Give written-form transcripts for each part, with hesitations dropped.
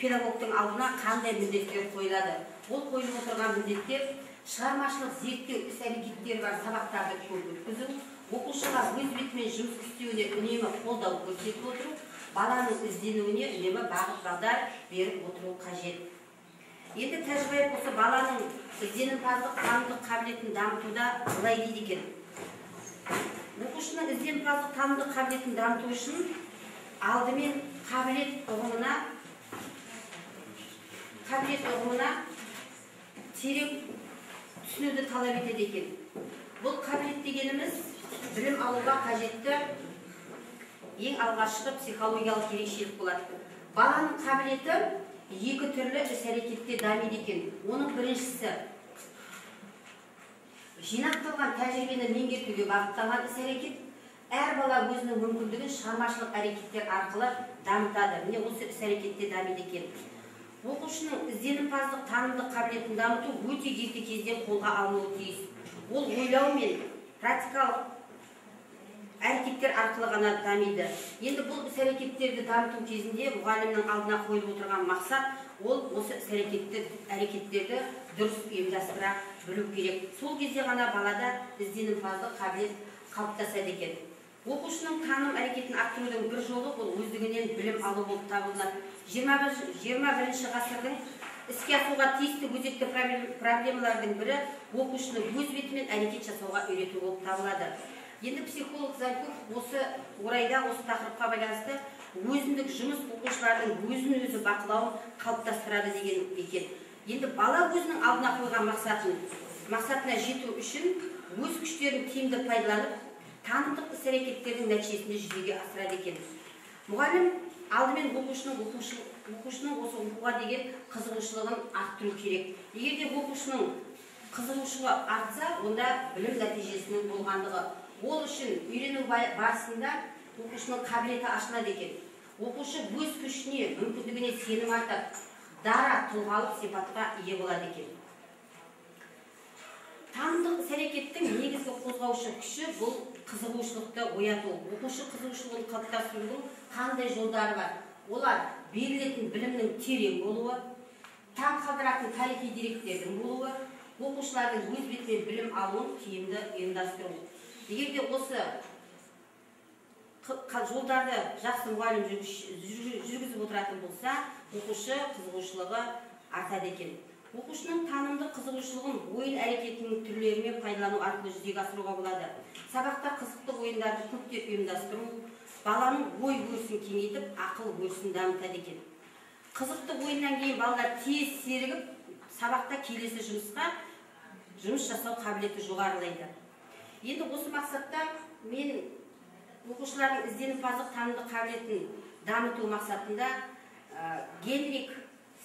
педагогтың алдына қандай міндеттер қойылады? Ол қойылып отырған міндеттер шығармашылық зерттеу іс-әрекеттері бар сабақтарды көп өткізу, оқушыға өз бетімен жұмыс істеуіне үнемі қолдау көрсетіп отыру, баланың ізденуіне үнемі бағыт-бағдар беріп отыру қажет. Енді тәжірибе осы баланың ізденімпаздық танымдық қабілетін дамытуда былай дейді екен. Оқушының ізденімпаздық танымдық қабілетін дамыту үшін алдымен қабілет ұғымына терең түсінуді талап етеді екен. Бұл қабілет дегеніміз білім алуға қажетті ең алғашқы психологиялық ерекшелік болады. Баланың қабілеті екі түрлі іс-әрекетте дамиды екен. Оның біріншісі жинақталған тәжірибені меңгертуге бағытталған іс-әрекет. Әр бала өзінің мүмкіндігін шығармашылық әрекеттер арқылы дамытады. Міне осы іс-әрекетте дамиды екен. Оқушының ізденімпаздық танымдық қабілетін дамыту өте ерте кезде қолға алынуы тиіс. Ол ойлау мен практикалық әрекеттер арқылы ғана дамиды. Енді бұл іс-әрекеттерді дамыту кезінде мұғалімнің алдына қойылып отырған мақсат ол осы іс-әрекеттерді дұрыс ұйымдастыра білу керек. Сол кезде ғана балада ізденімпаздық қабілет қалыптасады екен. Оқушының таным әрекетін арттырудың бір жолы бұл өздігінен білім алу болып табылады. 21 ғасырдың іске асуға тиісті өзекті проблемалардың бірі оқушыны өз бетімен әрекет жасауға үйрету болып табылады. Енді психолог Зальков осы орайда осы тақырыпқа байланысты өзіндік жұмыс оқушылардың өзін-өзі бақылауын қалыптастырады деген екен. Енді бала өзінің алдына қойған мақсатына жету үшін өз күштерін тиімді пайдаланып, танымдық іс-әрекеттердің нәтижесінде жүзеге асырады екен. Мұғалім алдымен оқушының осы оқуға деген қызығушылығын арттыру керек. Егер де оқушының қызығушылығы артса, онда білім нәтижесінің болғандығы. Ол үшін үйрену барысында оқушының қабілеті ашылады екен. Оқушы өз күшіне, мүмкіндігіне сенім артып, дара тұлғалық сипатқа ие болады екен. Танымдық іс-әрекеттің негізгі қозғаушы күші бұл қызығушылықты ояту. Оқушы қызығушылығын қалыптастырудың қандай жолдары бар? Олар берілетін білімнің терең болуы, таң қалдыратын тарихи деректердің болуы, оқушылардың өз бетімен білім алуын тиімді ұйымдастыру. Егер де осы жолдарды жақсы мұғалім жүргізіп отыратын болса, оқушы қызығушылығы артады екен. Оқушының танымдық қызығушылығын ойын әрекетінің түрлерімен пайдалану арқылы жүзеге асыруға болады. Сабақта қызықты ойындарды көптеп ұйымдастыру, баланың ой өрісін кеңейтіп, ақыл өрісін дамытады екен. Қызықты ойыннан кейін балалар тез серігіп, сабақта келесі жұмыс жасау қабілеті жоғарылайды. Енді осы мақсатта мен оқушылардың ізденімпаздық танымдық қабілетін дамыту мақсатында Генрих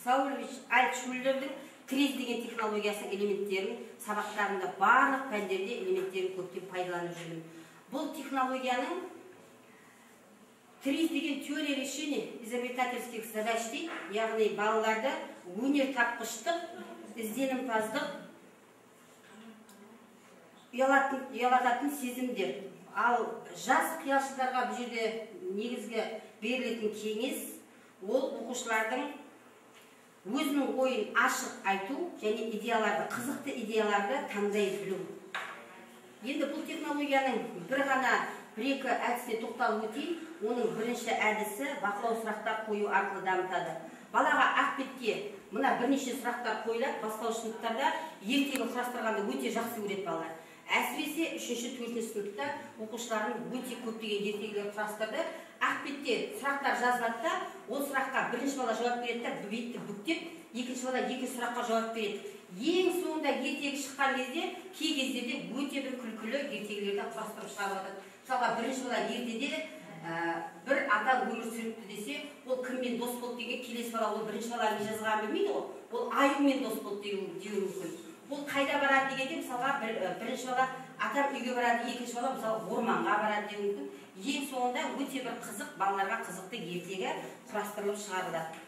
Саулович Альтшуллердің TRIZ деген технологиясының элементтерін сабақтарында барлық пәндерде элементтерін көптеп пайдаланып жүрмін. Бұл технологияның TRIZ деген теория решения изобретательских задач дейді, яғни балаларды өнертапқыштық, ізденімпаздық, ұялататын сезімдер. Ал жас қиялшыларға бұл жерде негізгі берілетін кеңес ол оқушылардың өзінің ойын ашық айту және қызықты идеяларды таңдай білу. Енді бұл технологияның бір-екі әдісіне тоқталып өтейін. Оның бірінші әдісі бақылау сұрақтар қою арқылы дамытады. Балаға ақ бетке мына бірнеше сұрақтар қойылады, бастауыш сыныптарда ертегі құрастырғанды өте жақсы көреді балалар. Әсіресе 3-4 сыныпта оқушылардың өте көптеген ертегілер құрастырды. Ақ бетте сұрақтар жазылады, ол сұраққа бірінші бала жауап береді, бетті бүктеп, екінші бала екінші сұраққа жауап береді. Ең соңында ертегі шыққан кезде, кей кездерде өте бір күлкілі ертегілерді құрастырып шығарып жатады. Мысалға бірінші бала ертеде бір ата өмір сүріпті десе, ол кіммен дос болды деген, келесі бала ол бірінші бала не жазғанын білмейді ғой, ол аюмен дос болды деуі мүмкін. Ол қайда барады дегенде, мысалға бірінші бала атам үйге барады, екінші бала мысалы орманға барады деуі мүмкін. Ең соңында өте бір қызық, балаларға қызықты ертегі құрастырылып шығарылады.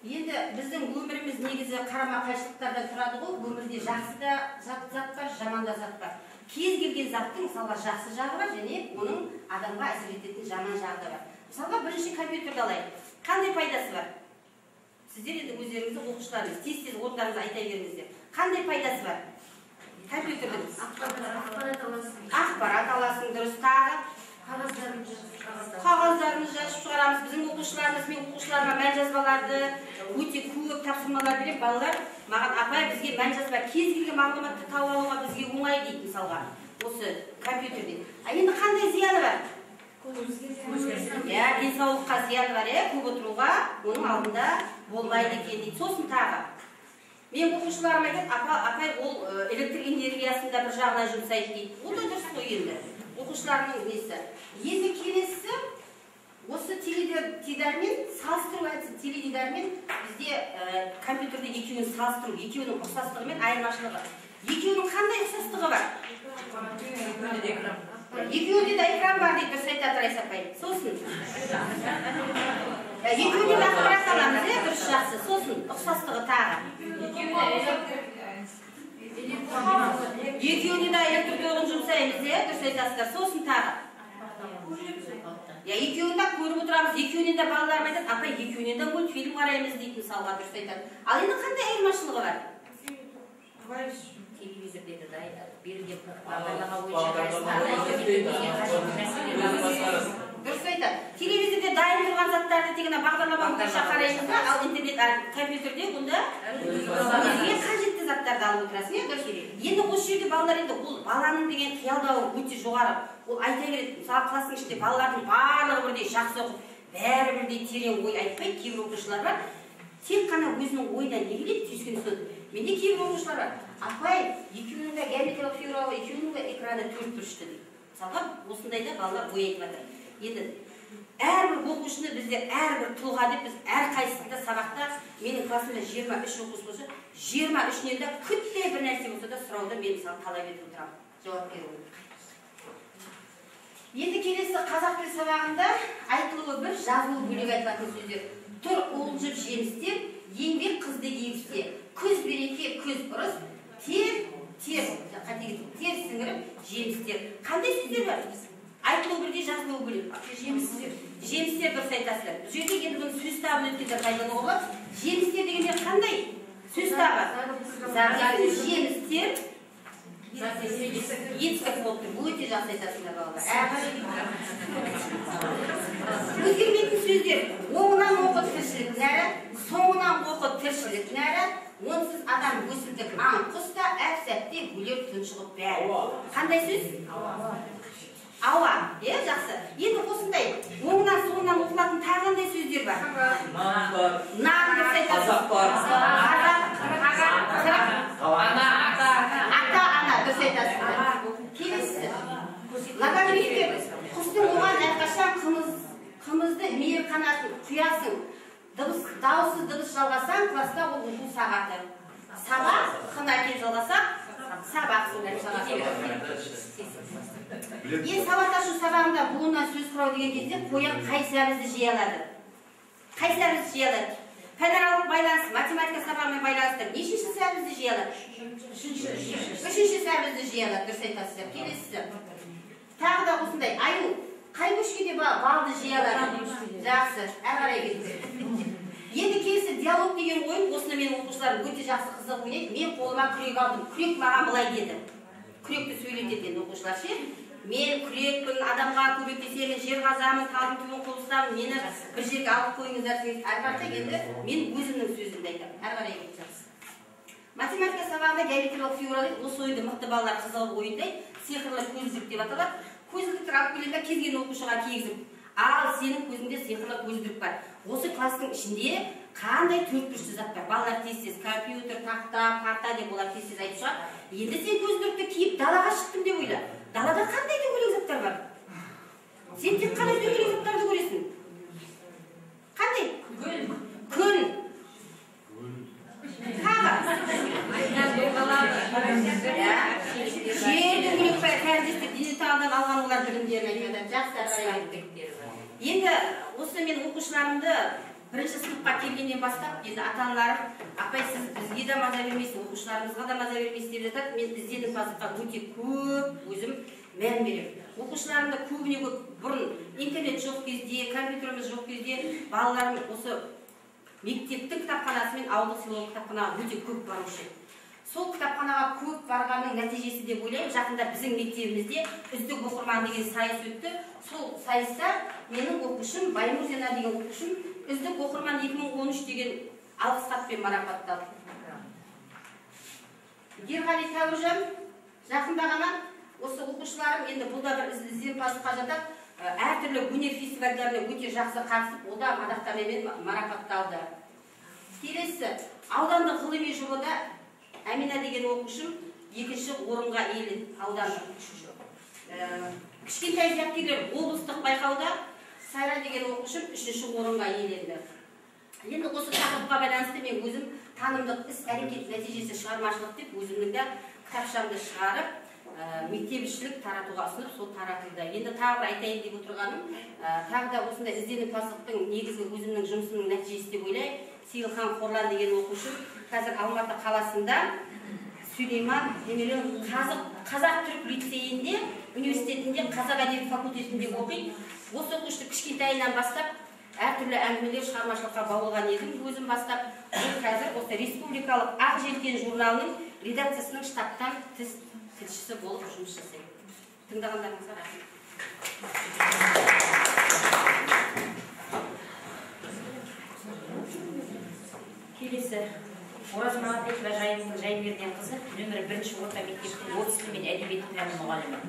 Енді біздің өміріміз негізі қарама-қайшылықтардан тұрады ғой, өмірде жақсы да зат бар, жаман да зат бар. Кез келген заттың мысалға жақсы жағы бар және оның адамға әсер ететін жаман жағы да бар. Мысалға бірінші компьютерді алайық. Қандай пайдасы бар? сіздер енді өздеріңіздің оқушыларыңыз тез орындарыңызды айта беріңіздер. Қандай пайдасы бар? Компьютердің ақпарат аласың, дұрыс. Тағы қағаздарын жазып шығарамыз. Біздің оқушыларымыз, мен оқушыларыма мән жазбаларды өте көп тапсырмалар беріп, балалар маған апай бізге мән жазба кез келген мағлұматты тауып алуға бізге оңай дейді, мысалға осы компьютерде. Енді қандай зияны бар? Денсаулыққа зияны бар, көп отыруға, оның алдында болмайды екен дейді. Сосын тағы мен оқушыларыма айтады, апай ол электр энергиясында бір жағына жұмсайды дейді. Ол да дұрыс қой енді. Оқушыларының несі. Енді келесі осы теледидармен салыстыру әдісі. Теледидармен бізде компьютерде екеуін салыстыру, екеуінің ұқсастығы мен айырмашылығы. Екеуінің қандай ұқсастығы бар? Екеуінде де экран бар дейді, дұрыс айтады Райса апай. Сосын екеуінде де ақпарат аламыз, дұрыс, жақсы. Сосын ұқсастығы тағы. Екеуіне де электр тоғын жұмсаймыз, дұрыс айтасыздар. Сосын тағы. Екеуін де көріп отырамыз, екеуінен де балаларым айтады, апай екеуінен де мультфильм қараймыз дейді, мысалға, дұрыс айтады. Ал енді қандай айырмашылығы бар? Телевизордегі берілген бағдарлама дұрыс айтады. Телевизорде дайын тұрған заттарды тек бағдарлама бойынша қараймыз, ал интернет, компьютерде онда өзіңе қажетті заттарды алып отырасың. Енді осы жерде балалар енді ол баланың деген қиялдауы өте жоғары. Ол айта береді, мысалы кластың ішінде балалардың барлығы бірдей жақсы оқып, бәрі бірдей терең ой айтпайды. Кейбір оқушылар бар, тек қана өзінің ойынан не келеді, түйскен соң. Менде кейбір оқушылар бар, апай, екеуінің де геометриялық фигуралы, екеуінің де экраны төрт бұрышты дейді. Мысалға, осындайда балалар ой айтып жатыр. Енді әрбір оқушыны біздер әрбір тұлға деп біз әрқайсысында сабақта менің классымда 23 оқушы болса, 23-нен де күтте бір нәрсе болса да сұрауды мен мысалы талап етіп отырамын, жауап беруін. Енді келесі қазақ тілі сабағында айтылуы бір, жазылуы бөлек айтылатын сөздер. Тұр уылжып жемістер, еңбек қызды егісте, күз береке, күз ұрыс, тер сіңіріп жемістер. Қандай сөздер бар? Айтылуы бірде, жазылуы бөлек. Жемістер дұрыс айтасыздар. Бұл жерде енді бұның сөз табын өткендер пайдалануға болады. Жемістер дегенде қандай сөз табы? Жемістер етістік болып тұр. Өте жақсы айтасыңдар балалар. Өзгермейтін сөздер. Оңынан оқы тіршілік нәрі, соңынан оқы тіршілік нәрі, онсыз адам өсілдік аң құста, әп сәтте өлер тұншығып бәрі. Қандай сөз? Ауа, жақсы. Енді осындай оңынан соңынан оқылатын тағандай сөздер бар. Нан бар. Нан дұрыс айтасыз. Қазақ бар. Ата, ана дұрыс айтасыз. Келесі. Логопедтер құстың оған әрқашан қымызды мейір қанатын құясың. Дауыссыз дыбыс жалғасаң, класста ол оқу сағаты. Сабақ, қына әкел жалғасақ, сабақ. Ең сауатташу сабағында буыннан сөз құрау деген кезде қоян қай сәбізді жиі алады? Қай сәбізді жиі алады? Пәнаралық байланыс, математика сабағымен байланыстыр. Нешінші сәбізді жиі алады? Үшінші сәбізді жиі алады, дұрыс айтасыздар. Келесізді. Тағы да осындай, аю, қай көшкеде балды жиі алады? Жақсы, әрі кетті. Енді келесі диалог деген ойын, осыны менің оқушыларым өте жақсы қызық ойнайды. Мен қолыма күрек алдым. Күрек маған былай деді. Күректі сөйлететін оқушылар ше. Мен күрекпін, адамға көмектесемін, жер қазамын, талдың түбін қуыстамын, мені бір жерге алып қойыңыздар десеңіз, әрі қарата енді мен өзімнің сөзімді айтамын. Әрі қарай кетеміз. Математика сабағында геометриялық фигуралы осы ойынды мықты балалар қызығып ойындайды. Сиқырлы көзілдік деп аталады. Көзілдікті алып келгенде кез келген оқушыға кигізіп, ал сенің көзіңде сиқырлы көзілдік бар. Осы кластың ішінде қандай төрт бұрышты зат бар? Балалар тез-тез компьютер, тақта, парта деп олар тез-тез айтып шығады. Енді сен көзілдікті киіп далаға шықтым деп ойла. Далада қандай дөңгелек заттар бар? Сен тек қандай дөңгелек заттарды көресің? Қандай? Күн. Тағы. Жер дөңгелек бар, кәрдесті денеталдан алған олар білімдерін айтады. Жақсы әрі. Енді осы мен оқушыларымды бірінші сыныпқа келгеннен бастап, енді ата-аналарым, апай сіз бізге де маза бермейсіз, оқушыларымызға да маза бермейсіз деп жатады. Мен ізденімпаздыққа өте көп өзім мән беремін. Оқушыларымда көбіне көп бұрын интернет жоқ кезде, компьютеріміз жоқ кезде балаларым осы мектептің кітапханасы мен ауылдық селолық кітапханаға өте көп барушы еді. Сол кітапханаға көп барғанның нәтижесі деп ойлаймын. Жақында біздің мектебімізде үздік оқырман деген сайыс өтті. Сол сайыста менің оқушым, Баймурзина деген оқушым, үздік оқырман 2013 деген алғыс хатпен марапатталды. Ерғали Тәуіржан жақында ғана осы оқушыларым енді бұл да бір ізденімпаздыққа жатады. Әртүрлі өнер фестивальдеріне өте жақсы қатысып, ода мадақтамамен марапатталды. Келесі, аудандық ғылыми жобада Әмина деген оқушым 2-ші орынға иеленді. Аудандық 3-ші. Кішкентай зияткерлер облыстық байқауда Сайра деген оқушым 3-ші орынға иеленді. Енді осы тақырыпқа байланысты мен өзім танымдық іс әрекет нәтижесі шығармашылық деп өзімнің де кітапшамды шығарып, мектепішілік таратуға ұсынып, сол таратылды. Енді тағы да айтайын деп отырғаным, тағы да осындай ізденімпаздықтың негізгі өзімнің жұмысымның нәтижесі деп ойлаймын. Сейілхан Қорлан деген оқушым қазір Алматы қаласында Сулейман Демирел қазақ-түрік лицейінде, университетінде, қазақ әдебиет факультетінде оқиды. Осы оқушты кішкентайынан бастап әртүрлі әңгімелер шығармашылыққа баулған едім. Өзім бастап, қазір осы республикалық Ақ Желкен журналының редакциясының штаттан тілшісі болып жұмыс жасайды. Тыңдағандарыңызға рахмет. Келесі, Ораз Мағатбекова Жайымның Жайберден қызы, нөмірі 1-ші орта мектептің орыс тілі мен әдебиеті пәні мұғалімі.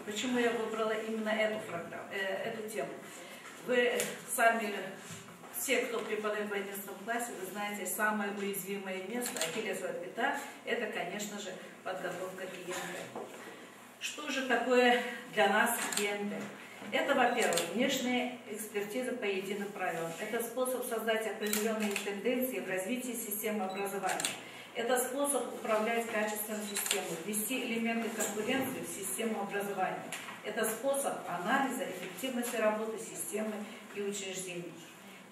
Почему я выбрала именно эту тему? Вы сами, все, кто преподает в 11 классе, вы знаете, самое уязвимое место, ахиллесова пята, это, конечно же, подготовка к ЕНТ. Что же такое для нас ЕНТ? Это, во-первых, внешняя экспертиза по единым правилам. Это способ создать определенные тенденции в развитии системы образования. Это способ управлять качеством системы, ввести элементы конкуренции в систему образования. Это способ анализа эффективности работы системы и учреждений.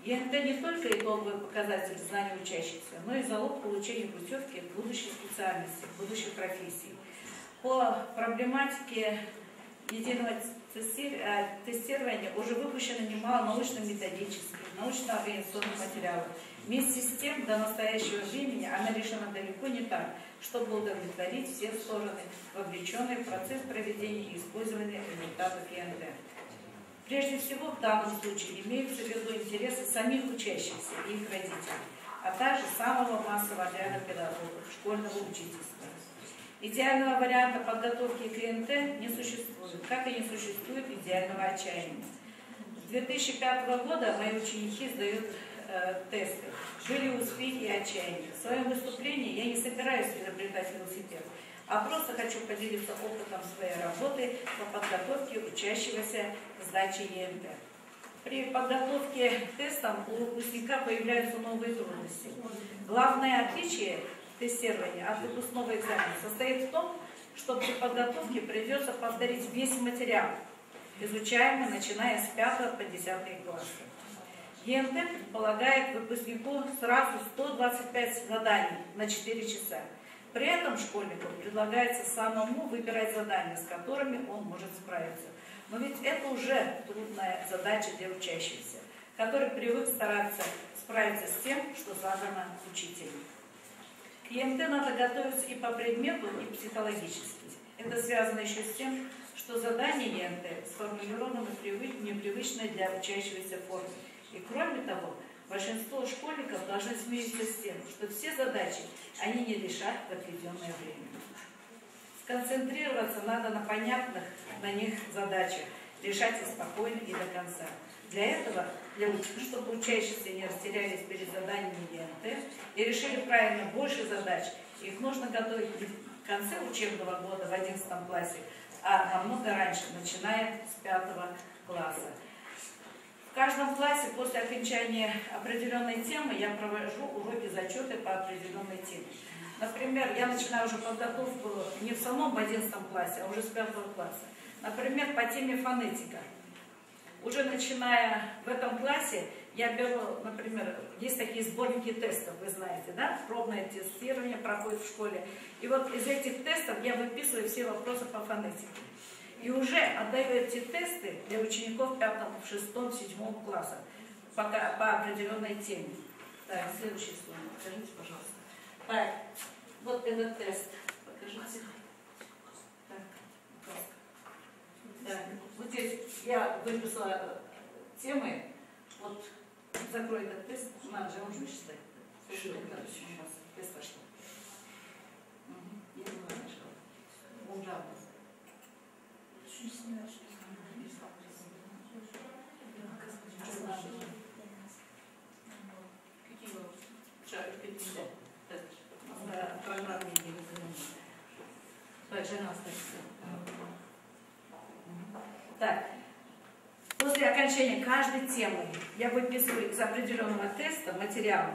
ЕНТ не только итоговый показатель знаний учащихся, но и залог получения путевки в будущей специальности, в будущей профессии. По проблематике единого тестирования уже выпущено немало научно-методических, научно-организационных материалов. Вместе с тем, до настоящего времени она решена далеко не так, чтобы удовлетворить все стороны, вовлеченные в процесс проведения и использования результатов ЕНТ. Прежде всего, в данном случае имеются в виду интересы самих учащихся и их родителей, а также самого массового отряда педагогов, школьного учительства. Идеального варианта подготовки к ЕНТ не существует, как и не существует идеального отчаяния. С 2005 года мои ученики сдают тесты. Были успехи и отчаяние. В своем выступлении я не собираюсь изобретать велосипед, а просто хочу поделиться опытом своей работы по подготовке учащегося к сдаче ЕНТ. При подготовке к тестам у выпускника появляются новые трудности. Главное отличие тестирования от выпускного экзамена состоит в том, что при подготовке придется повторить весь материал, изучаемый начиная с 5 по 10 класса. ЕНТ предполагает выпускнику сразу 125 заданий на 4 часа. При этом школьнику предлагается самому выбирать задания, с которыми он может справиться. Но ведь это уже трудная задача для учащихся, который привык стараться справиться с тем, что задано учителем. К ЕНТ надо готовиться и по предмету, и психологически. Это связано еще с тем, что задание ЕНТ сформулировано в непривычной для учащегося форме. И кроме того, большинство школьников должны смириться с тем, что все задачи они не решат в отведенное время. Сконцентрироваться надо на понятных на них задачах, решать их спокойно и до конца. Для этого, чтобы учащиеся не растерялись перед заданиями ЕНТ и решили правильно больше задач, их нужно готовить не в конце учебного года в 11 классе, а намного раньше, начиная с 5 класса. В каждом классе после окончания определенной темы я провожу уроки зачеты по определенной теме. Например, я начинаю уже подготовку не в самом 11 классе, а уже с 5 класса. Например, по теме фонетика. Уже начиная в этом классе я беру, например, есть такие сборники тестов, вы знаете, да? Пробное тестирование проходит в школе. И вот из этих тестов я выписываю все вопросы по фонетике. И уже отдаю эти тесты для учеников 5, 6, 7 класса. по определенной теме. Так, следующий слайд. Покажите, пожалуйста. Так, вот этот тест. Покажите. Так, вот здесь я выписала темы. Вот, закрой этот тест. Надо же, он же считать. Тест пошел. Так, после окончания каждой темы я выписываю из определенного теста материал.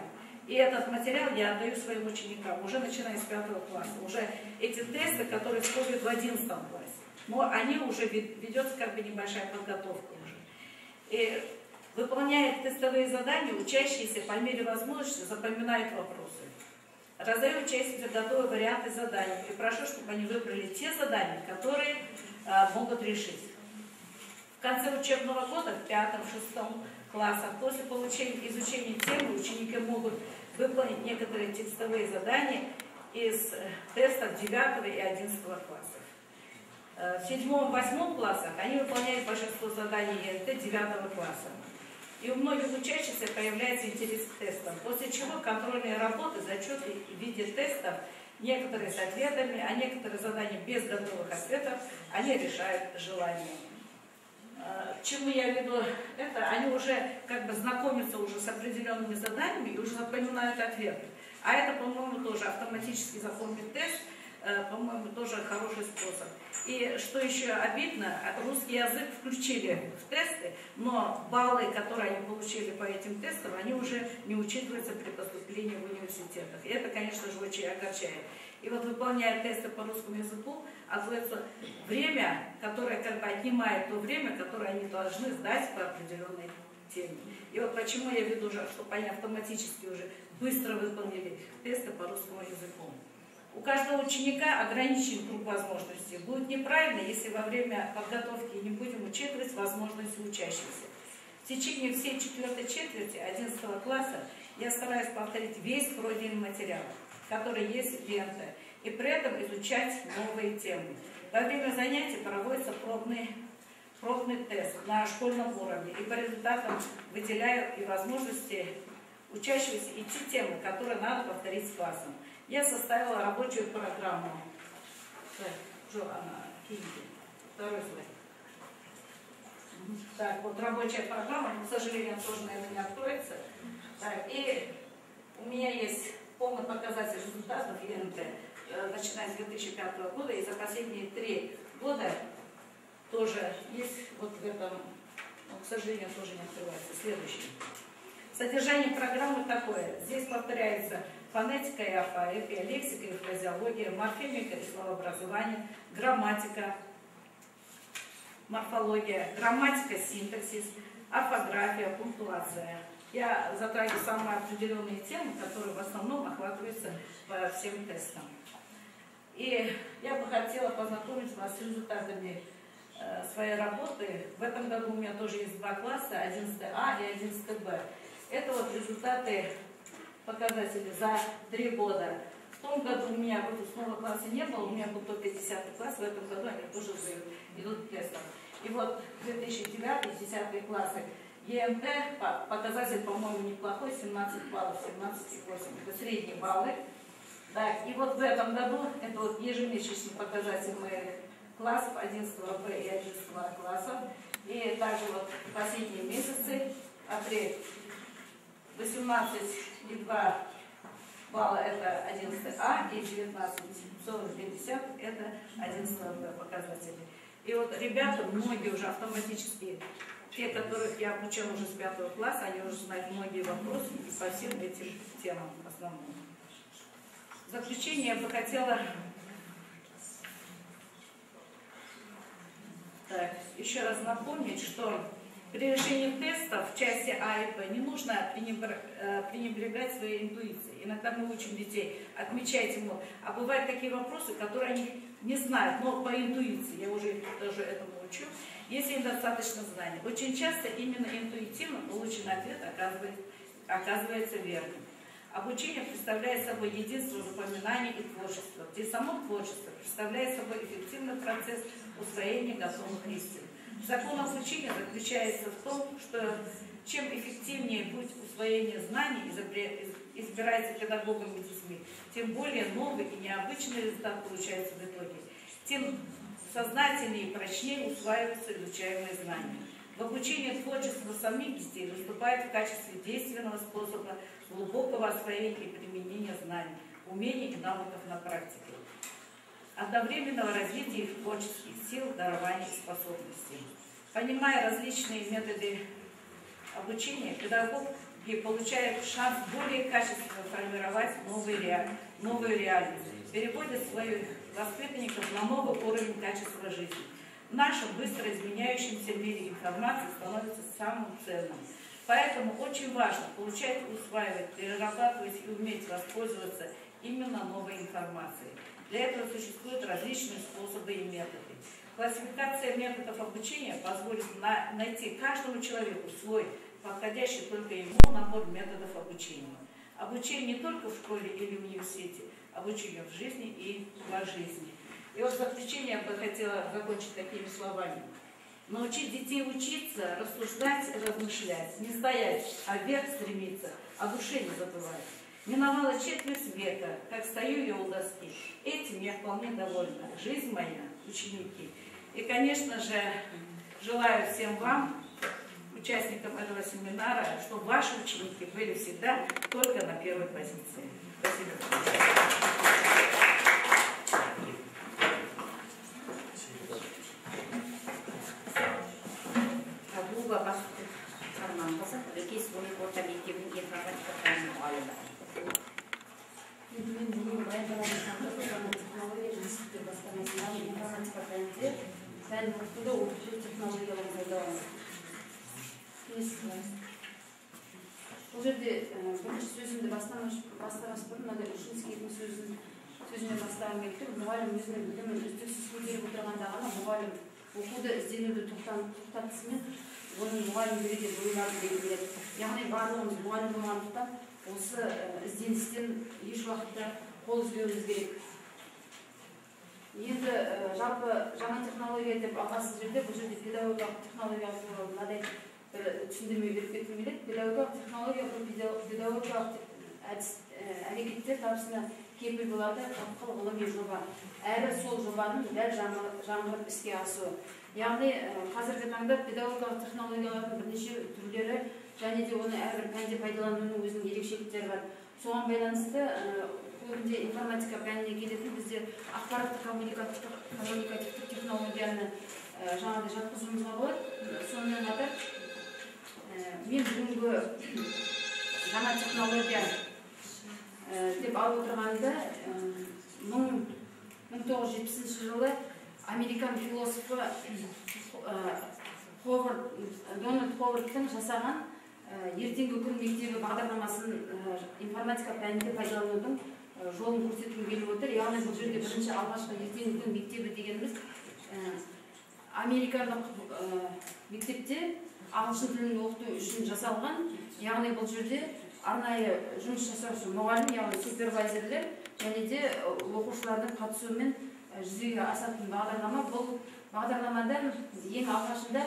И этот материал я отдаю своим ученикам, уже начиная с 5 класса. Уже эти тесты, которые входят в 11 классе. Но они уже ведется как бы небольшая подготовка уже. И выполняя тестовые задания, учащиеся по мере возможности запоминают вопросы. Раздаю участникам готовые варианты заданий и прошу, чтобы они выбрали те задания, которые могут решить. В конце учебного года, в 5-6 классах, после изучения темы, ученики могут выполнить некоторые текстовые задания из тестов 9 и 11 классов. В 7-8 классах они выполняют большинство заданий ЕНТ 9 класса. И у многих учащихся появляется интерес к тестам, после чего контрольные работы, зачеты в виде тестов, некоторые с ответами, а некоторые задания без готовых ответов, они решают желание. К чему я веду это? Они уже как бы знакомятся уже с определенными заданиями и уже запоминают ответы. А это, по-моему, тоже автоматически заполнить тест, по-моему, тоже хороший способ. И что еще обидно, русский язык включили в тесты, но баллы, которые они получили по этим тестам, они уже не учитываются при поступлении в университетах. И это, конечно же, очень огорчает. И вот выполняя тесты по русскому языку, отводится время, которое как бы отнимает то время, которое они должны сдать по определенной теме. И вот почему я веду, чтобы они автоматически уже быстро выполнили тесты по русскому языку. У каждого ученика ограничен круг возможностей. Будет неправильно, если во время подготовки не будем учитывать возможности учащихся. В течение всей 4-й четверти 11 класса я стараюсь повторить весь пройденный материал, который есть в ЕНТ, и при этом изучать новые темы. Во время занятий проводится пробный тест на школьном уровне, и по результатам выделяю и возможности учащегося и те темы, которые надо повторить с классом. Я составила рабочую программу. Второй слайд. Так, вот рабочая программа, но, к сожалению, тоже, наверное, не откроется. Так, и у меня есть полный показатель результатов ЕНТ, начиная с 2005 года, и за последние 3 года тоже есть вот в этом, но, к сожалению, тоже не открывается. Следующий. Содержание программы такое. Здесь повторяется фонетика и орфоэпия, лексика и фразеология, морфемика и словообразование, грамматика, морфология, грамматика, синтаксис, орфография, пунктуация. Я затрагиваю самые определенные темы, которые в основном охватываются по всем тестам. И я бы хотела познакомить вас с результатами своей работы. В этом году у меня тоже есть 2 класса, 11А и 11Б. Это вот результаты, показатели за 3 года. В том году у меня выпускного класса не было, у меня был только 10 класс, в этом году они тоже идут к тестам. И вот 2009-10 классы ЕНТ, показатель, по-моему, неплохой, 17 баллов, 17,8. Это средние баллы. Так, и вот в этом году, это вот ежемесячный показатель моих классов 11Б и 11 классов. И также вот последние месяцы, апрель, 18,2 балла это 11А и 19,40 это 11Б показатели. И вот ребята, многие уже автоматически, те, которых я обучала уже с 5 класса, они уже знают многие вопросы и по всем этим темам основным. В заключение я бы хотела еще раз напомнить, что при решении тестов в части А и Б не нужно пренебрегать своей интуицией. Иногда мы учим детей, отмечать ему. А бывают такие вопросы, которые они не знают, но по интуиции, я уже тоже этому учу. если недостаточно знаний. Очень часто именно интуитивно полученный ответ оказывается верным. Обучение представляет собой единство запоминания и творчества, где само творчество представляет собой эффективный процесс усвоения готовых истин. Закон обучения заключается в том, что чем эффективнее путь усвоения знаний избирается педагогом и детьми, тем более новый и необычный результат получается в итоге, тем сознательнее и прочнее усваиваются изучаемые знания. В обучении творчества самих детей выступает в качестве действенного способа глубокого освоения и применения знаний, умений и навыков на практике, одновременного развития их творческих сил, дарований и способностей. Понимая различные методы обучения, педагоги получают шанс более качественно формировать новую реальность, переводят своих воспитанников на новый уровень качества жизни. В нашем быстро изменяющемся мире информация становится самым ценным. Поэтому очень важно получать, усваивать, перерабатывать и уметь воспользоваться именно новой информацией. Для этого существуют различные способы и методы. Классификация методов обучения позволит найти каждому человеку свой, подходящий только ему набор методов обучения. Обучение не только в школе или в университете, обучение в жизни и во жизни. И вот в заключение я бы хотела закончить такими словами. Научить детей учиться, рассуждать, размышлять, не стоять, а вверх стремиться, о душе не забывать. Миновала четверть века, как стою я у доски. Этим я вполне довольна. Жизнь моя, ученики. И, конечно же, желаю всем вам, участникам этого семинара, чтобы ваши ученики были всегда только на первой позиции. Спасибо. Бұл жерде бірінші сөзімді бастамас бұрын мынандай Ушинскийдің сөзінен бастағым келіп тұр. Мұғалім өзінің білімін үздіксіз көтеріп отырғанда ғана мұғалім оқуды ізденуді тоқтатысымен оның мұғалімдігі де ойларды белгіледі. Яғни барлығымыз мұғалім болғандықтан осы ізденістен еш уақытта қол үзбеуіміз керек. Енді жалпы жаңа технология деп алғасыз жерде бұл жерде педагогикалық технология туралы мынадай бір түсіндірме беріп кеткім келеді. Педагогикалық технология бұл педагогикалық әрекеттер табысына кепіл болады қатқыл ғылыми жоба. Әрі сол жобаның дәл жаңғырып іске асуы. Яғни қазіргі таңда педагогикалық технологиялардың бірнеше түрлері және де оны әрбір пәнде пайдаланудың өзінің ерекшеліктері бар. Соған байланысты көбінде информатика пәніне келетін бізде ақпараттық коммуникативтік технологияны жаңағыдай жатқызуымызға болады. Сонымен қатар мен бүгінгі жаңа технология деп алып отырғанда 1970 жылы американ философы Дональд Ховардтың жасаған ертеңгі күн мектебі бағдарламасын информатика пәнінде пайдаланудың жолын көрсеткім келіп отыр. Яғни бұл жерде бірінші алғашқы ертеңгі күн мектебі дегеніміз американдық мектепте ағылшын тілін оқыту үшін жасалған. Яғни бұл жерде арнайы жұмыс жасаушы мұғалім, яғни супервайзерлер және де оқушылардың қатысуымен жүзеге асатын бағдарлама. Бұл бағдарламада ең алғашында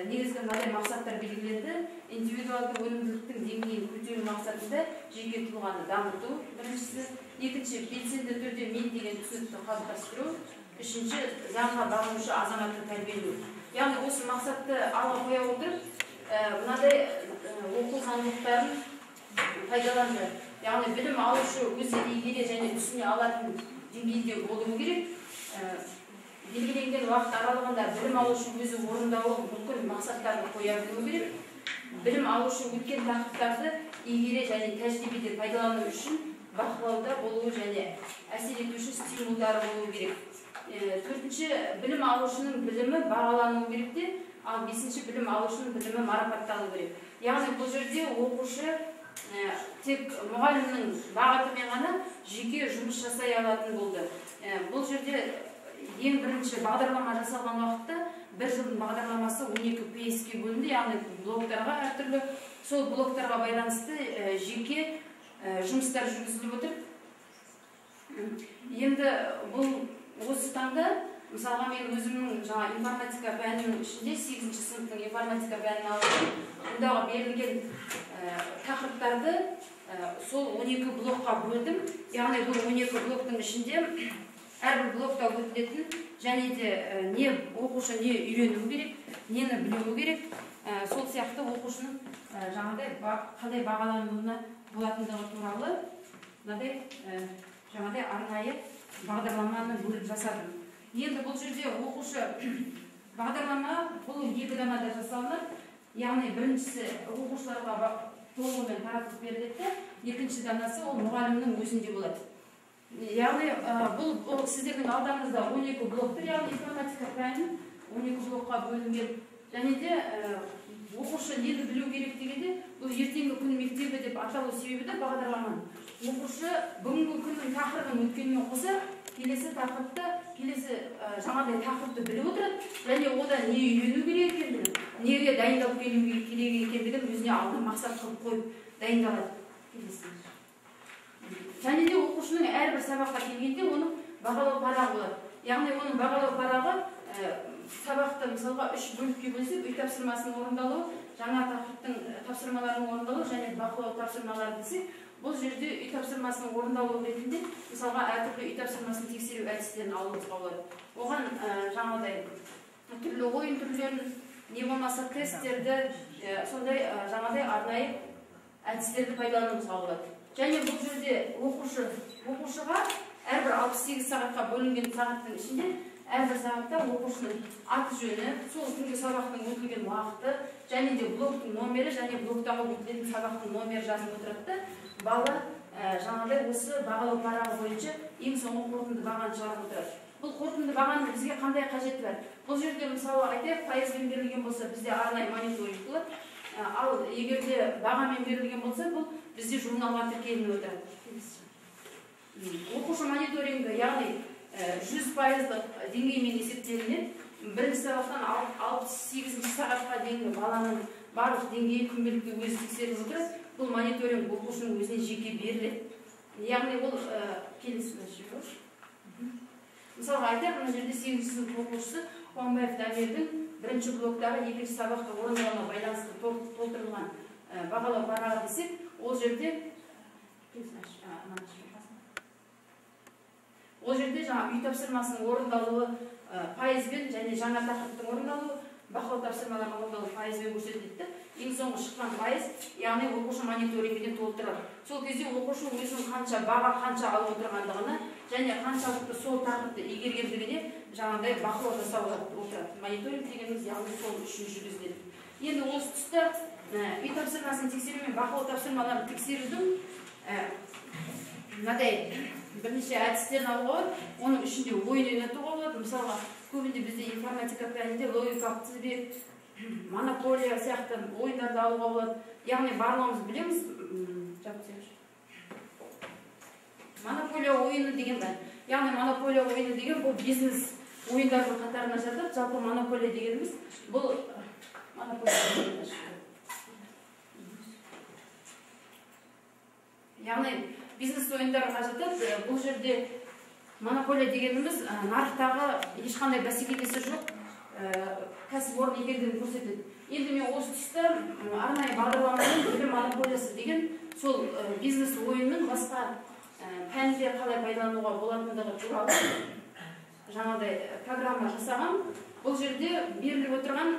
негізгі мынадай мақсаттар белгіленді. Индивидуалды өнімділіктің деңгейін көтеру мақсатында жеке тұлғаны дамыту біріншісі, екінші белсенді түрде мен деген түсінікті қалыптастыру, үшінші заңға бағынушы азаматты тәрбиелеу. Яғни осы мақсатты алға қоя отырып, мынадай оқу заңдылықтарын пайдаланды. Яғни білім алушы өзі игере және түсіне алатын деңгейде болуы керек. Белгіленген уақыт аралығында білім алушы өзі орындауы мүмкін мақсаттарды қоя білуі керек. Білім алушы өткен тақырыптарды игере және тәжірибеде пайдалану үшін бақылауда болуы және әсер етуші стимулдары болуы керек. Төртінші, білім алушының білімі бағалануы керек те, ал бесінші, білім алушының білімі марапатталуы керек. Яғни бұл жерде оқушы тек мұғалімнің бағытымен ғана жеке жұмыс жасай алатын болды. Бұл жерде ең бірінші бағдарлама жасалған уақытта бір жылдың бағдарламасы 12 PS-ке бөлінді, яғни блоктарға әртүрлі, сол блоктарға байланысты жеке жұмыстар жүргізіліп отыр. Енді бұл осы таңда, мысалға мен өзімнің жаңа информатика пәнінің ішінде 8-ші сыныптың информатика пәнін алып, ондағы берілген тақырыптарды сол 12 блокқа бөлдім. Яғни бұл 12 блоктың ішінде әрбір блокта өтілетін және де не оқушы не үйрену керек, нені білуі керек, сол сияқты оқушының қалай бағалануына болатындығы туралы жаңағыдай арнайы бағдарламаны бөліп жасадым. Енді бұл жерде оқушы бағдарлама бұл 2 данада жасалынады. Яғни біріншісі оқушыларға толығымен таратып беріледі, екінші данасы ол мұғалімнің өзінде болады. Яғни бұл сіздердің алдыңызда 12 блоктар, яғни информатика пәнін 12 блокқа бөлінген. Және де оқушы нені білу керек дегенде, бұл ертеңгі күн мектебі деп аталу себебі де бағдарламаның. Оқушы бүгінгі күннің тақырыбын өткенмен қоса, келесі тақырыпты, келесі жаңағыдай тақырыпты біліп отырады, және ода не үйрену керек екендігін, неге дайындалып келу керек екендігін өзіне алдын мақсат қылып қойып дайындалады. Және де оқушының әрбір сабаққа келгенде оның бағалау парағы болады. Яғни оның бағалау парағы сабақты мысалға 3 бөлікке бөлсек, үй тапсырмасының орындалуы, жаңа тақырыптың тапсырмаларының орындалуы және бақылау тапсырмалары десек, бұл жерде үй тапсырмасының орындалуы ретінде мысалға әртүрлі үй тапсырмасын тексеру әдістерін алуымызға болады. Оған жаңағыдай түрлі ойын түрлерін, не болмаса тесттерді, сондай жаңағыдай арнайы әдістерді пайдалануымызға болады. Және бұл жерде оқушыға әрбір 68 сағатқа бөлінген сағаттың ішінде әрбір сағатта оқушының аты жөні, сол күнгі сабақтың өтілген уақыты, және де блоктың номері және блоктағы өтілетін сабақтың номері жазылып отырады. Бала жаңағыдай осы бағалау парағы бойынша ең соңғы қорытынды бағаны шығарып отырады. Бұл қорытынды бағаның бізге қандай қажеті бар? Бұл жерде мысалы айтайық, пайызбен берілген болса, бізде арнайы мониторинг болады. Ал егерде бағамен берілген болса, бұл бізде журналға тіркелініп отырады. Оқушы мониторингі, яғни 100%-лық деңгеймен есептелінеді. Бірінші сабақтан 68-ші сағатқа дейінгі баланың барлық деңгейі күнделікті өзі тексеріліп отырады. Бұл мониторинг оқушының өзіне жеке беріледі. Яғни ол келесі мысалға айтайық, мына жерде 8-ші сынып оқушысы Қуанбаев Дамирдің бірінші блоктағы 2-ші сабақта орындалуына байланысты толтырылған бағалау парағы десек, ол жерде жаңа үй тапсырмасының орындалуы пайызбен және жаңа тақырыптың орындалуы, бақылау тапсырмаларының орындалуы пайызбен көрсетілді. Ең соңғы шыққан пайыз, яғни оқушы мониторингіден толтырылады. Сол кезде оқушы өзінің қанша алып отырғандығына және қаншалықты сол тақырыпты игергендігіне жаңағыдай бақылау жасап отырады. Мониторинг дегеніміз яғни сол үшін жүргізіледі. Енді осы тұста үй тапсырмасын тексеру мен бақылау тапсырмаларын тексерудің мынадай бірнеше әдістерін алуға болады. Оның ішінде ойын ойнатуға болады. Мысалға, көбінде бізде информатика пәнінде логикалық тізбек, монополия сияқты ойындарды алуға болады. Яғни барлығымыз білеміз. Монополия ойыны деген бар. Яғни монополия ойыны деген бұл бизнес ойындардың қатарына жатады. Жалпы монополия дегеніміз бұл яғни бизнес ойындарға жатады. Бұл жерде монополия дегеніміз нарықтағы ешқандай бәсекелесі жоқ кәсіпорын екендігін көрсетеді. Енді мен осы тұста арнайы бағдарламаның білім монополиясы деген сол бизнес ойынның басқа пәнде қалай пайдалануға болатындығы туралы жаңағыдай программа жасаған. Бұл жерде беріліп отырған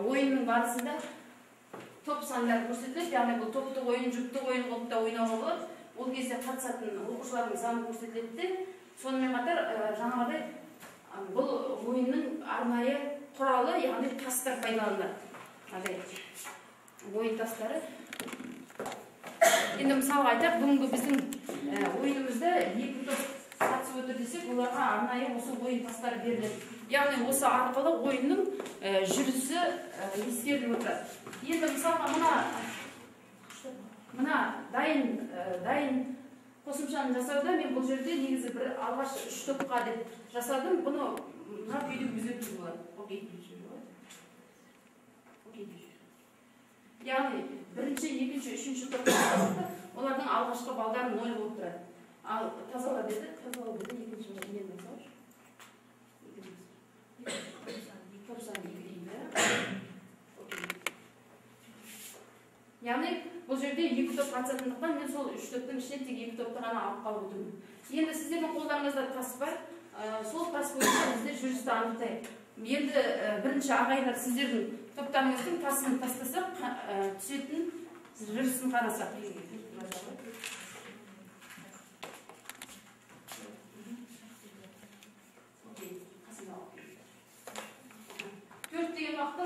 ойынның барысында топ сандар көрсетіледі, яғни бұл топтық ойын, жұптық ойын қылып та ойнауға болады. Ол кезде қатысатын оқушылардың саны көрсетіледі. Сонымен қатар жаңағыдай бұл ойынның арнайы құралы, яғни тастар пайдаланылады. Ойын тастары. Енді мысалға айтайық, бүгінгі біздің ойынымызда 2 топ қатысып отыр десек, оларға арнайы осы ойын тастары беріледі. Яғни осы арқылы ойынның жүрісі ескеріліп отырады. Енді мысалға мына дайын қосымшаны жасауда мен бұл жерде негізі бір алғаш 3 топқа деп жасадым. Бұны мына күйде өзгертуге болады. Яғни бірінші, екінші, үшінші топқа олардың алғашқы балдары 0 болып тұрады. Ал тазала деді, екінші мен мысалы. 92 дейді. Яғни бұл жерде 2 топ қатысатындықтан мен сол 3 топтың ішінен тек 2 топты ғана алып қалып отырмын. Енді сіздердің қолдарыңызда тас бар. Сол тас бойынша біздер жүрісті анықтайық. Енді бірінші ағайлар сіздердің топтарыңыздың тасын тастасақ, түсетін жүрісін қарасақ. Төрт деген уақытта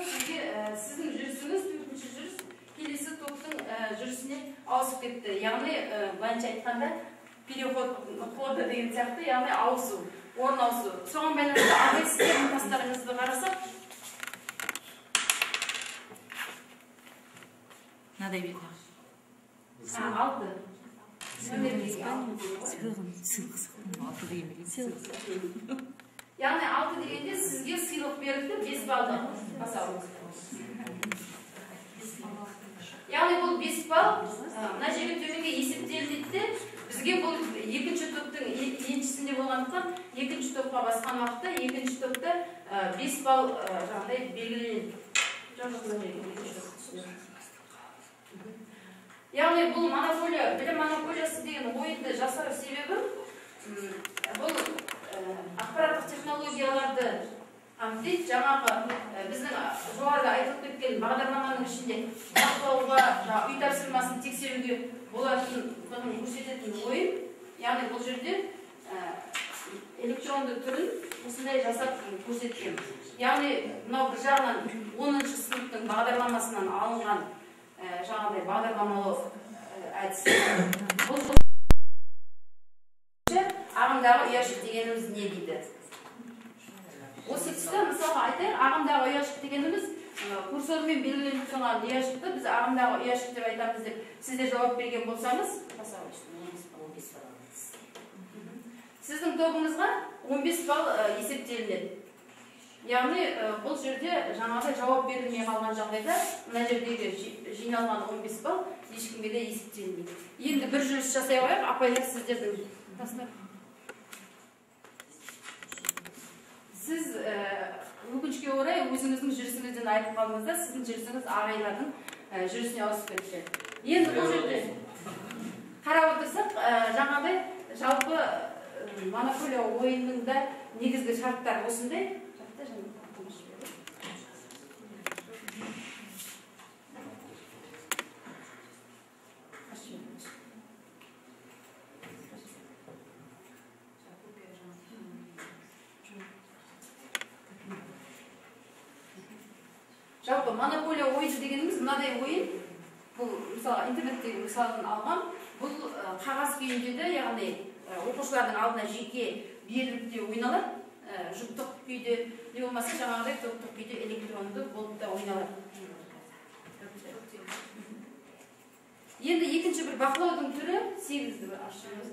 сіздің жүрісіңіз, төртінші жүріс, келесі топтың жүрісіне ауысып кетті. Яғни, былайынша айтқанда, переход ходы деген сияқты, яғни ауысу, орын ауысу. Соған байланысты ағай сіздердің тастарыңызды қарасақ. Надо видно. 6. Яғни 6 дегенде сізге сыйлық берілді 5 балды басауыз. Яғни бұл 5 бал мына жерге төменге есептелді. Бізге бұл екінші топтың еншісінде болғандықтан екінші топқа басқан уақытта екінші топта 5 бал жағдай белгіленеді. Яғни бұл монополия, білім монополиясы деген ойынды жасау себебі бұл ақпараттық технологияларды қамтиды. Жаңағы біздің жоғарыда айтылып кеткен бағдарламаның ішінде бақылауға, үй тапсырмасын тексеруге болатындығын көрсететін ойын. Яғни бұл жерде электронды түрін осындай жасап көрсеткен. Яғни мынау бір жағынан 10-шы сыныптың бағдарламасынан алынған жаңағыдай бағдарламалау әдісі. Бұл ағымдағы ұяшық дегеніміз не дейді? Осы тұста мысалға айтайық, ағымдағы ұяшық дегеніміз курсормен белгіленіп тұрған ұяшықты біз ағымдағы ұяшық деп айтамыз деп сіздер жауап берген болсаңыз, сіздің тобыңызға 15 балл есептелінеді. Яғни бұл жерде жаңағыдай жауап берілмей қалған жағдайда мына жердегі жиналған 15 балл ешкімге де есептелінбейді. Енді бір жүріс жасай қояйық, апайлар сіздердің тастар. Сіз өкінішке орай өзіңіздің жүрісіңізден айырылып қалдыңыз да, сіздің жүрісіңіз ағайлардың жүрісіне ауысып кетті. Енді бұл жерде қарап отырсақ, жаңағыдай жалпы монополия ойынның да негізгі шарттары осындай. Жалпы монополия ойыны дегеніміз мынадай ойын, бұл мысалы интернеттегі мысалын алған, бұл қағаз күйінде де, яғни оқушылардың алдына жеке беріліп те ойналады, жұптық күйде, не болмаса жаңағыдай топтық күйде электронды болып та ойналады. Енді екінші бір бақылаудың түрі 8-ді бір ашыңыз.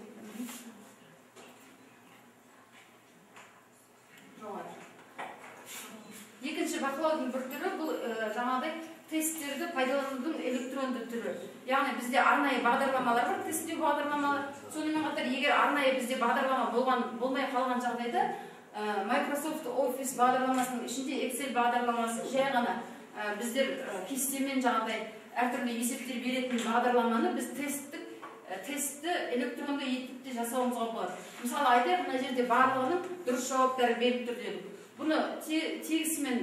Екінші бақылаудың бір түрі бұл жаңағыдай тесттерді пайдаланудың электронды түрі. Яғни бізде арнайы бағдарламалар бар, тесттеу бағдарламалар. Сонымен қатар егер арнайы бізде бағдарлама болмай қалған жағдайда Microsoft Office бағдарламасының ішінде Excel бағдарламасы жай ғана біздер кестемен жаңағыдай әртүрлі есептер беретін бағдарламаны біз тестті электронды етіп те жасауымызға болады. Мысалы айтайық, мына жерде барлығының дұрыс жауаптары беріп тұр дедік. Бұны тегісімен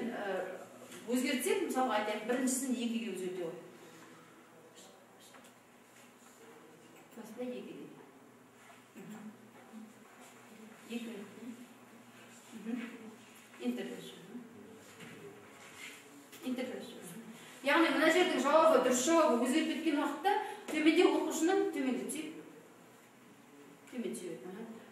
өзгертсек, мысалы айтайық, біріншісін 2-ге өзгерте ғой. Басында 2-ге. 2. Интерфейс. Яғни мына жердің жауабы, дұрыс жауабы өзгеріп кеткен уақытта төменде оқушының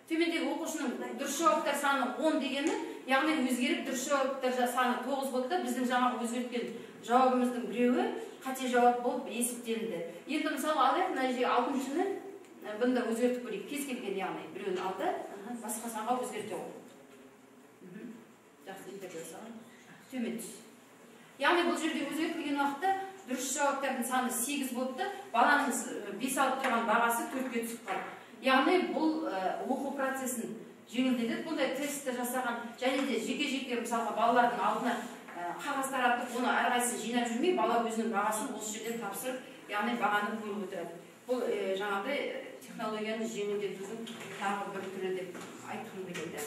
төмендегі оқушының дұрыс жауаптар саны 10 дегені, яғни өзгеріп дұрыс жауаптар саны 9 болды да, біздің жаңағы өзгерткен жауабымыздың біреуі қате жауап болып есептелді. Енді мысалы алайық, мына жерге 6-шыны бұны да өзгертіп көрейік. Кез келген, яғни біреуін алды, басқа санға өзгерте ол. Жақсы, интервью төмен түс. Яғни бұл жерде өзгертілген уақытта дұрыс жауаптардың саны 8 болыпты, баланың 5 алып тұрған бағасы 4-ке түсіп қалды. Яғни бұл оқу процесін жеңілдетеді. Бұндай тестті жасаған және де жеке-жеке мысалға балалардың алдына қағаз таратып, оны әрқайсысын жинап жүрмей, бала өзінің бағасын осы жерден тапсырып, яғни бағаны көріп отырады. Бұл жаңағыдай технологияны жеңілдетудің тағы бір түрі деп айтқым келеді.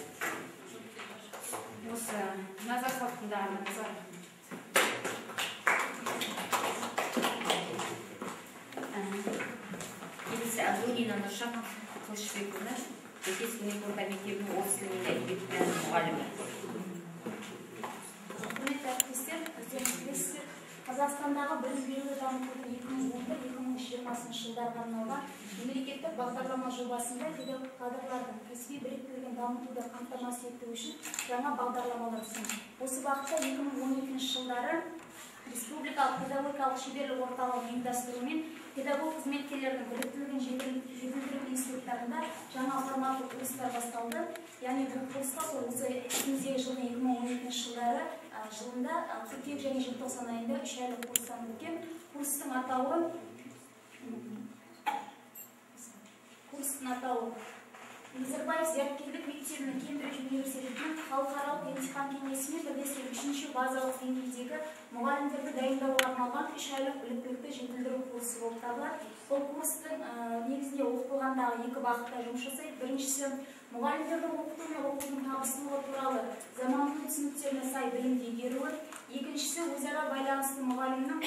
Осы назар салқындарыңызға Келесі Абдулина Нұршан Қылышбекова, Жекесінің орта мектебінің орыс тілі мен әдебиеті пәнінің мұғалімі. Құрметті әріптестер, өздеріңіз білесіздер, Қазақстандағы білім беруді дамытудың 2010-2020 жылдарға арналған мемлекеттік бағдарлама жобасында педагог кадрлардың кәсіби біліктілігін дамытуды қамтамасыз ету үшін жаңа бағдарламалар ұсынды. Осы бағытта 2012 жылдары Республикалық педагогикалық шеберлік орталығы ұйымдастыруымен педагог қызметкерлердің біліктілігін жетілдіру институттарында жаңа форматты курстар басталды. Яғни бұл курсқа осы үстіміздегі жылдың 2012 жылдары жылында қыркүйек және желтоқсан айында 3 айлық курстан өткен. Курстың атауы Назарбаев зияткерлік мектебінің Кембридж университетінің халықаралық емтихан кеңесімен бірлескен 3-ші базалық деңгейдегі мұғалімдерді дайындауға арналған 3 айлық біліктілікті жетілдіру курсы болып табылады. Бұл курстың негізінде оқытылғандағы 2 бағытта жұмыс жасайды. Біріншісі мұғалімдердің оқыту мен оқудың табыстылығы туралы заманауи түсініктеріне сай білімді игеруі. Екіншісі өзара байланысты мұғалімнің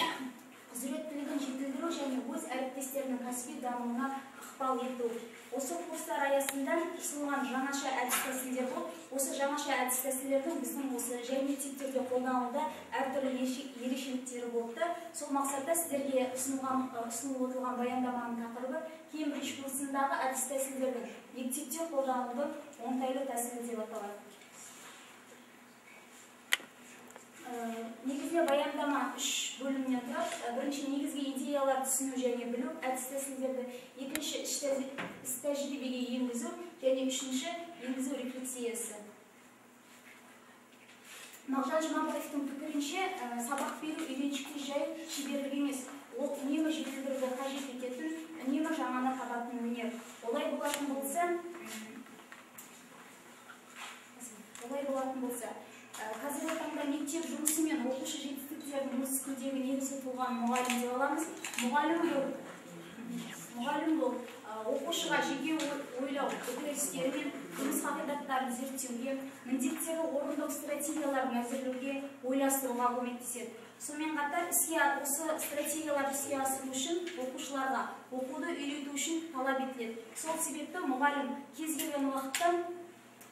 құзыреттілігін жетілдіру және өз әріптестерінің кәсіби дамуына ықпал ету. Осы курстар аясында ұсынылған жаңаша әдіс-тәсілдер болып, осы жаңаша әдіс-тәсілдердің біздің осы жай мектептерде қолданылуда әртүрлі ерекшеліктері болыпты. Сол мақсатта сіздерге ұсынылып отырған баяндаманың тақырыбы Кембридж курсындағы әдіс-тәсілдердің мектепте қолданудың оңтайлы тәсілі деп аталады. Негізгі баяндама 3 бөлімнен тұрады. Бірінші негізгі идеялар түсіну және білу, әдіс-тәсілдерді, екінші іс тәжірибеге енгізу және үшінші енгізу рефлексиясы. Мағжан Жұмабаевтың пікірінше, сабақ беру үйреншікті жай шеберлік емес, ол үнемі жетілдіруді қажет ететін, үнемі жаңаны табатын өнер. Олай болатын болса, қазіргі таңда мектеп жұмысы мен оқушы жетістіктердің осы күндегі негізі туған мұғалім деп аламыз. Мұғалім бұл оқушыға жеке ойлау үдерістері мен жұмыс қағидаттарын зерттеуге, міндеттері орындау стратегияларын әзірлеуге, ойластыруға көмектеседі. Сонымен қатар осы стратегияларды іске асыру үшін оқушыларға оқуды үйрету үшін талап етіледі. Сол себепті мұғалім кез келген уақытта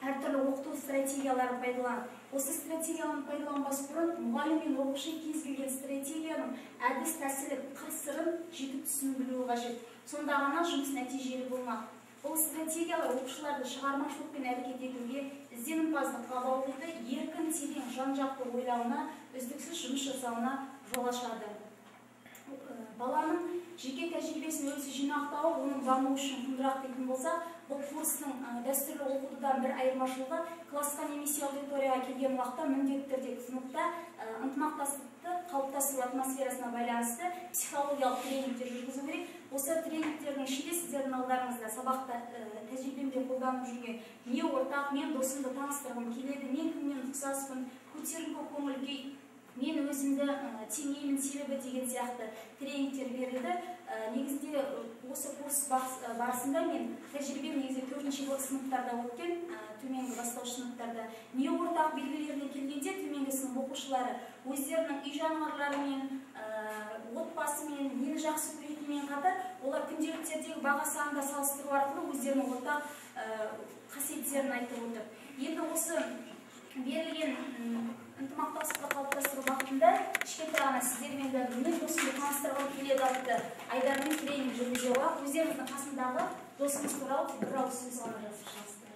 әртүрлі оқыту стратегияларын пайдаланады. Осы стратегияны пайдаланбас бұрын мұғалім мен оқушы кез келген стратегияның әдіс тәсілі қыр-сырын жетіп түсіну білуі қажет. Сонда ғана жұмыс нәтижелі болмақ. Бұл стратегиялар оқушыларды шығармашылықпен әрекет етуге, ізденімпаздыққа баулуды, еркін, терең, жан-жақты ойлауына, үздіксіз жұмыс жасауына жол ашады. Баланың жеке тәжірибесін өзі жинақтауы, оның дамуы үшін құндырақ дейтін болса, бұл курстың дәстүрлі оқытудан бір айырмашылығы классқа немесе аудиторияға келген уақытта міндетті түрде сыныпта ынтымақтастықты қалыптастыру атмосферасына байланысты психологиялық тренингтер жүргізу керек. Осы тренингтердің ішінде сіздердің алдарыңызда сабақта тәжірибемде қолданып жүрген не ортақ, мен досымды таныстырғым келеді, мен кіммен ұқсаспын, көтеріңкі көңіл-күй, мен өзімді теңеймін себебі деген сияқты тренингтер берілді. Негізінде осы курс барысында мен тәжірибем негізде 4-ші сыныптарда өткен, төменгі бастауыш сыныптарда. Не ортақ белгілеріне келгенде төменгі сынып оқушылары өздерінің үй жануарларымен, отбасымен, нені жақсы көретінмен қатар, олар күнделіктердегі баға санында салыстыру арқылы өздерінің ортақ қасиеттерін айтып отыр. Енді осы берілген ынтымақтастықты қалыптастыру бағытында кішкентай ғана сіздермен мен досымды таныстырғым келеді атты айдармен тренинг жүргізе алып, өздеріңіздің қасындағы досыңыз туралы бір ауыз сөз ғана жазып шығасыздар.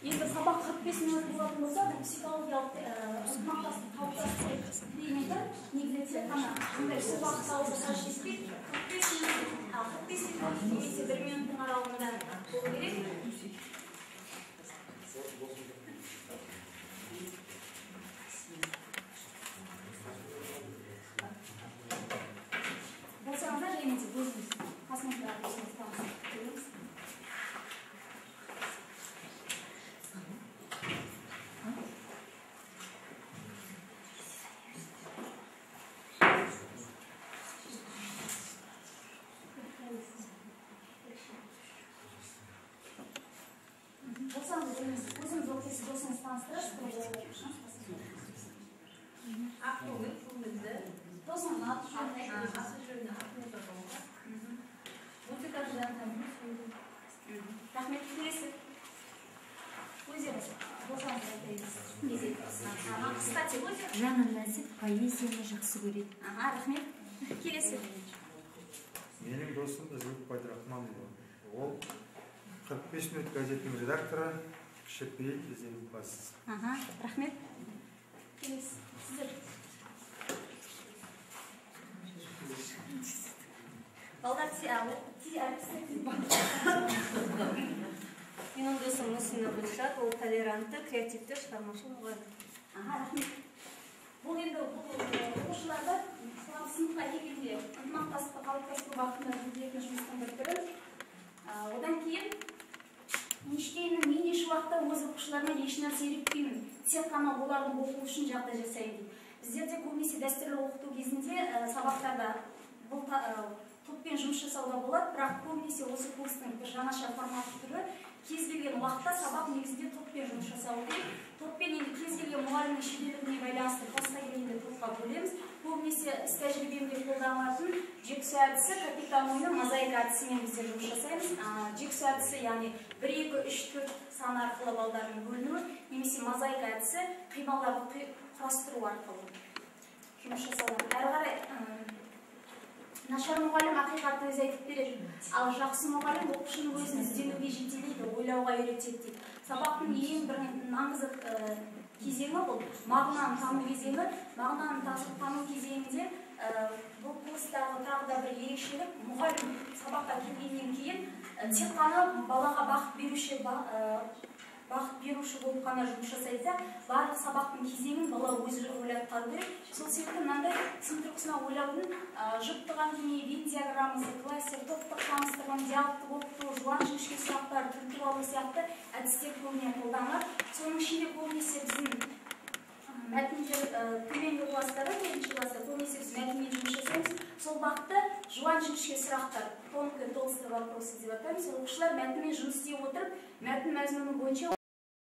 Енді сабақ 45 минут болатын болса, бұл психологиялық ынтымақтастық қалыптастыру тренингі негізі тек қана сондай көп уақыт алуды қажет етпейді. 45 минут немесе 1 минуттың аралығында болу керек. Болсаңыздар және де өзіңіз қасыңыздағы досыңыз танысып өзіңіз оқисыз, досыңыз таныстырасыз. Ақтөбе көңілді. Досыңыз аты жөні музыка рахмет, келесі. Өздеріңіз болсаңыз айтайыз. Кстати, Жаны нәзік поэзияны жақсы көреді. Рахмет, келесі. Менің досым Ізгүл Байдрахманұлы. Ол 45 минут газетінің редакторы, кішіпейіл ізденімпаз. Рахмет. Келесі. Сіздер. Балдар Менің досым Мұсина Гүлшат, ол толерантты, креативті, шығармашыл мұғалім. Рахмет. Бұл енді оқушыларда сыныпқа келгенде ынтымақтастықты қалыптастыру бағытында жүргізілетін жұмыстың бір түрі. Одан кейін Эйнштейннің мен еш уақытта өз оқушыларына еш нәрсе үйретпеймін, тек қана олардың оқуы үшін жағдай жасаймын дейді. Біздерде көбінесе дәстүрлі оқыту кезінде сабақтарда бұл топпен жұмыс жасауда болады, бірақ көбінесе осы курстың бір жаңаша форматы түрі кез келген уақытта сабақ негізінде топпен жұмыс жасау керек. Топпен енді кез келген мұғалімнің шеберлігіне байланысты класқа келгенде топқа бөлеміз. Көбінесе іс тәжірибемде қолданылатын жексу әдісі, капитан ойыны, мозаика әдісімен біздер жұмыс жасаймыз. Жексу әдісі, яғни 1, 2, 3, 4 сан арқылы балдардың бөлінуі, немесе мозаика әдісі қималарды құрастыру арқылы жұмыс жасалады. Әрі қарай нашар мұғалім ақиқатты өзі айтып береді. Ал жақсы мұғалім оқушының өзін ізденуге жетелейді, ойлауға үйретеді дейді. Сабақтың ең бір маңызды кезеңі бұл мағынаны тану кезеңі. Мағынаны тану кезеңінде бұл курстағы тағы да бір ерекшелік, мұғалім сабаққа келгеннен кейін тек қана балаға бақыт беруші болып қана жұмыс жасайды, барлық сабақтың кезеңін бала өзі ойлап қарау керек. Сол себепті мынандай сын тұрғысына ойлаудың жұптық әңгіме, вен диаграммасы, кластер, топтық таныстырған, диалогтық оқыту, жуан жіңішке сұрақтар, түртіп алу сияқты әдістер көбіне қолданылады. Соның ішінде көбінесе біздің мәтіндер төменгі кластары, 7-ші класта көбінесе біз мәтінмен жұмыс жасаймыз. Сол бағытта жуан жіңішке сұрақтар, тонкий толстый вопросы деп атаймыз. Оқушылар мәтінмен жұмыс істей отырып, мәтін мазмұны бойынша